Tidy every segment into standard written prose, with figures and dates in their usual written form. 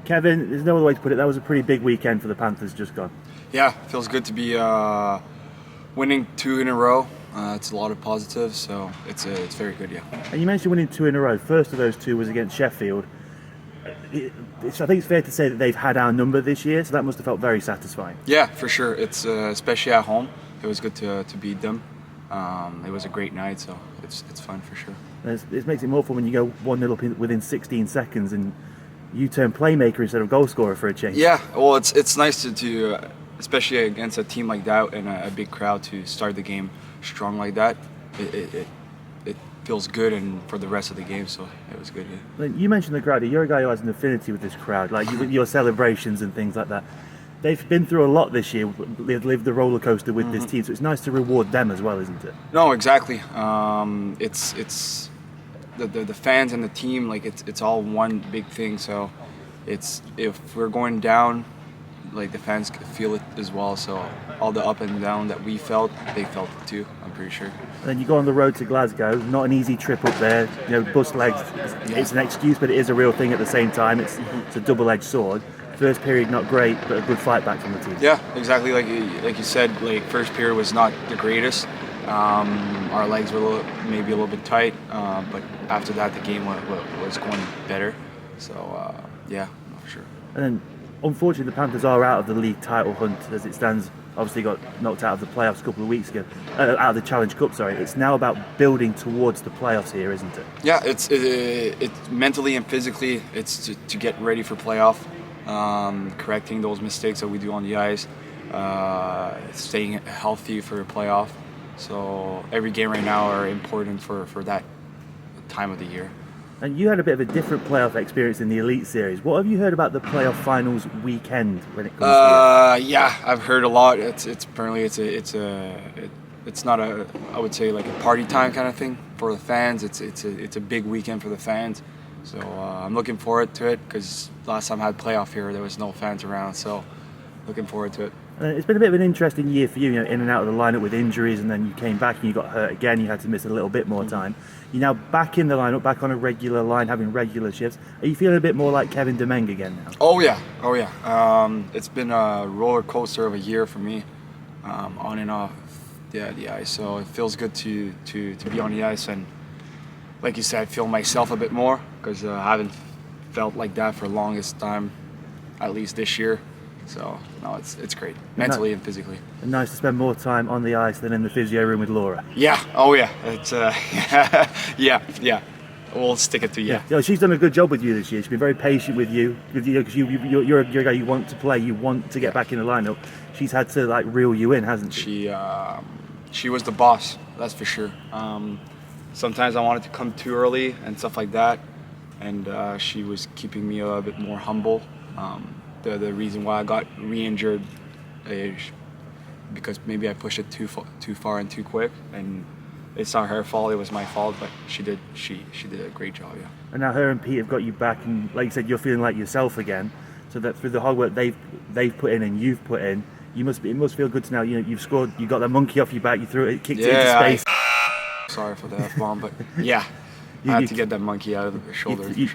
Kevin, there's no other way to put it. That was a pretty big weekend for the Panthers just gone. Yeah, feels good to be winning 2 in a row. It's a lot of positives, so it's very good, yeah. And you mentioned winning 2 in a row. First of those 2 was against Sheffield. I think it's fair to say that they've had our number this year, so that must have felt very satisfying. Yeah, for sure. It's especially at home. It was good to beat them. It was a great night, so it's fun for sure. It makes it more fun when you go 1-0 up within 16 seconds and you turn playmaker instead of goal scorer for a change. Yeah, well, it's nice to especially against a team like that and a big crowd, to start the game strong like that. It feels good and for the rest of the game, so it was good. Yeah. You mentioned the crowd. You're a guy who has an affinity with this crowd, like your celebrations and things like that. They've been through a lot this year. They've lived the roller coaster with this team, so it's nice to reward them as well, isn't it? No, exactly. It's the fans and the team. Like it's all one big thing. So if we're going down, like the fans feel it as well. So all the up and down that we felt, they felt it too, I'm pretty sure. And then you go on the road to Glasgow. Not an easy trip up there. You know, bust legs. It's an excuse, but it is a real thing at the same time. It's a double-edged sword. First period not great, but a good fight back from the team. Yeah, exactly. Like you said, like first period was not the greatest. Our legs were maybe a little bit tight, but after that the game was going better. So yeah, for sure. And then, unfortunately, the Panthers are out of the league title hunt as it stands. Obviously, got knocked out of the playoffs a couple of weeks ago, out of the Challenge Cup. Sorry, it's now about building towards the playoffs here, isn't it? Yeah, it's mentally and physically. It's to get ready for playoff. Correcting those mistakes that we do on the ice, staying healthy for a playoff. So every game right now are important for that time of the year. And you had a bit of a different playoff experience in the Elite Series. What have you heard about the playoff finals weekend when it comes to it? Yeah, I've heard a lot. It's apparently it's not a, I would say, like a party time kind of thing for the fans. It's a big weekend for the fans. So I'm looking forward to it, because last time I had playoff here, there was no fans around. So looking forward to it. It's been a bit of an interesting year for you, you know, in and out of the lineup with injuries, and then you came back and you got hurt again. You had to miss a little bit more time. You're now back in the lineup, back on a regular line, having regular shifts. Are you feeling a bit more like Kevin Domingue again now? Oh yeah. It's been a roller coaster of a year for me, on and off the ice. So it feels good to be on the ice, and like you said, feel myself a bit more, because I haven't felt like that for the longest time, at least this year. So no, it's great, mentally and physically. And nice to spend more time on the ice than in the physio room with Laura. Yeah, oh yeah, it's yeah. We'll stick it to yeah. You know, she's done a good job with you this year. She's been very patient with you, because you're a guy you want to play, you want to get back in the lineup. She's had to like reel you in, hasn't she? She was the boss, that's for sure. Sometimes I wanted to come too early and stuff like that, and she was keeping me a bit more humble. The reason why I got re-injured is because maybe I pushed it too far and too quick, and it's not her fault, it was my fault, but she did a great job, yeah. And now her and Pete have got you back, and like you said, you're feeling like yourself again, so that through the hard work they've put in and you've put in, it must feel good to know, you know, you've scored, you got that monkey off your back, you threw it, kicked it into space. Sorry for the F-bomb, but yeah. I had to get that monkey out of the shoulder. You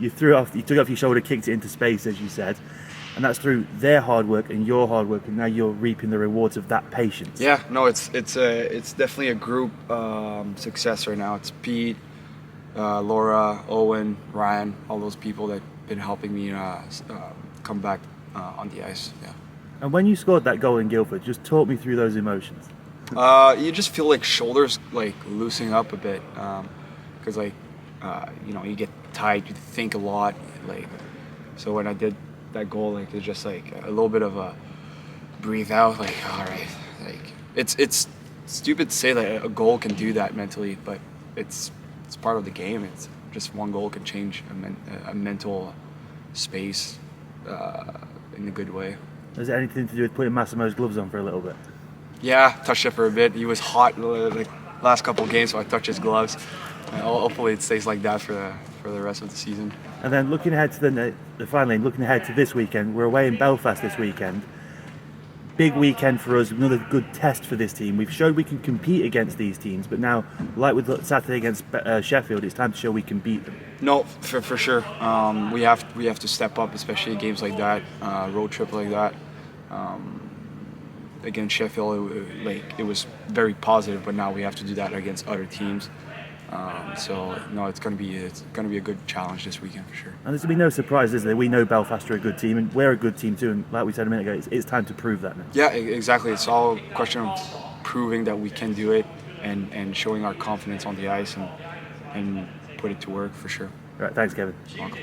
threw it off. You took it off your shoulder, kicked it into space, as you said, and that's through their hard work and your hard work, and now you're reaping the rewards of that patience. Yeah, no, it's definitely a group success right now. It's Pete, Laura, Owen, Ryan, all those people that have been helping me come back on the ice. Yeah. And when you scored that goal in Guildford, just talk me through those emotions. You just feel like shoulders like loosening up a bit. Because you get tight, you think a lot, like, so when I did that goal, like, it's just like a little bit of a breathe out, like, all right, like, it's stupid to say that a goal can do that mentally, but it's part of the game. It's just one goal can change a mental space in a good way. Is it anything to do with putting Massimo's gloves on for a little bit? Yeah, touched it for a bit. He was hot like last couple of games, so I touched his gloves. Hopefully it stays like that for the rest of the season. And then looking ahead to looking ahead to this weekend, we're away in Belfast this weekend. big weekend for us, another good test for this team. We've showed we can compete against these teams, but now, like with Saturday against Sheffield, it's time to show we can beat them. No, for sure. We have to step up, especially in games like that, road trip like that. Against Sheffield, it was very positive, but now we have to do that against other teams. So no, it's gonna be a good challenge this weekend for sure. And there's gonna be no surprise, is there? We know Belfast are a good team, and we're a good team too. And like we said a minute ago, it's time to prove that now. Yeah, exactly. It's all a question of proving that we can do it and showing our confidence on the ice and put it to work for sure. All right, thanks, Kevin. Welcome.